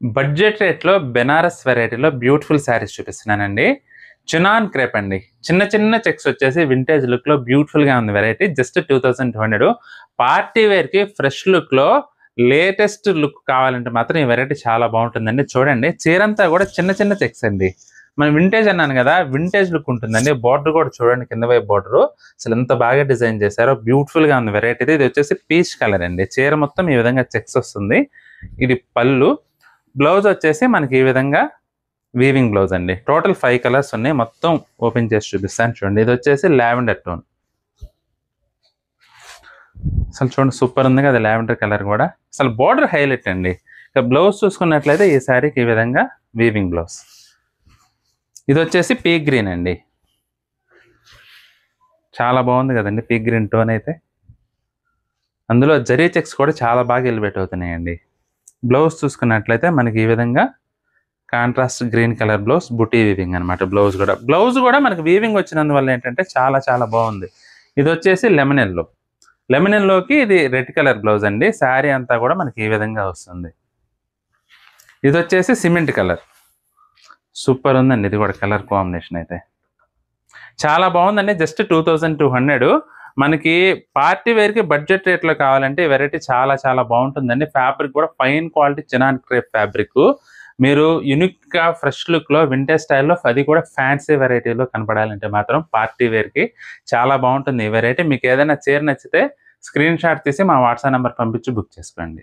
Budget రేట్‌లో బెనారస్ వెరైటీలో beautiful saris చూపిస్తున్నానండి. చినాన్ క్రేప్ అండి. చిన్న చిన్న చెక్స్ వచ్చేసి వింటేజ్ లుక్‌లో బ్యూటిఫుల్‌గా ఉంది వెరైటీ. జస్ట్ 2200 పార్టీ వేర్‌కి ఫ్రెష్ లుక్‌లో లేటెస్ట్ లుక్ కావాలంటే మాత్రం ఈ వెరైటీ చాలా బావుంటుందండి. చూడండి చీరంతా కూడా చిన్న చిన్న చెక్స్ అండి. మనం వింటేజ్ అన్నాను గదా! వింటేజ్ లుక్ ఉంటుందండి. బోర్డర్ కూడా చూడండి కింద వైపు బోర్డరు. అసలు ఎంత బాగా డిజైన్ చేశారో బ్యూటిఫుల్‌గా ఉంది వెరైటీ. ఇది వచ్చేసి పీచ్ కలర్ అండి. చీర మొత్తం ఈ విధంగా చెక్స్ వస్తుంది. ఇది పళ్ళు. బ్లౌజ్ వచ్చేసి మనకి ఈ విధంగా వీవింగ్ బ్లౌజ్ అండి. టోటల్ 5 కలర్స్ ఉన్నాయి. మొత్తం ఓపెన్ చేసి చూపిస్తాను చూడండి. ఇది వచ్చేసి లావెండర్ టోన్. అసలు చూడండి సూపర్ ఉంది కదా లావెండర్ కలర్ కూడా. అసలు బోర్డర్ హైలైట్ అండి. ఇక బ్లౌజ్ చూసుకున్నట్లయితే ఈ శారీకి ఈ విధంగా వీవింగ్ బ్లౌజ్. ఇది వచ్చేసి పీ గ్రీన్ అండి. చాలా బాగుంది కదండి పీ గ్రీన్ టోన్ అయితే. అందులో జరీ చెక్స్ కూడా చాలా బాగా ఎలివేట్ అవుతున్నాయండి. బ్లౌజ్ చూసుకున్నట్లయితే మనకి ఈ విధంగా కాంట్రాస్ట్ గ్రీన్ కలర్ బ్లౌజ్, బుటీ వీవింగ్ అనమాట. బ్లౌజ్ కూడా మనకి వీవింగ్ వచ్చినందువల్ల ఏంటంటే చాలా చాలా బాగుంది. ఇది వచ్చేసి లెమన్ ఎల్లో. లెమన్ ఎల్లోకి ఇది రెడ్ కలర్ బ్లౌజ్ అండి. శారీ అంతా కూడా మనకి ఈ విధంగా వస్తుంది. ఇది వచ్చేసి సిమెంట్ కలర్. సూపర్ ఉందండి ఇది కూడా కలర్ కాంబినేషన్ అయితే. చాలా బాగుందండి. జస్ట్ 2200 మనకి పార్టీ వేర్‌కి బడ్జెట్ రేట్‌లో కావాలంటే ఈ వెరైటీ చాలా చాలా బాగుంటుందండి. ఫ్యాబ్రిక్ కూడా fine quality chinon crepe fabric. మీరు యూనిక్‌గా ఫ్రెష్ లుక్‌లో వింటేజ్ స్టైల్‌లో అది కూడా ఫ్యాన్సీ వెరైటీలో కనపడాలంటే మాత్రం పార్టీ వేర్‌కి చాలా బాగుంటుంది ఈ వెరైటీ. మీకు ఏదైనా చీర నచ్చితే స్క్రీన్ షాట్ తీసి మా వాట్సాప్ నంబర్ పంపించి బుక్ చేసుకోండి.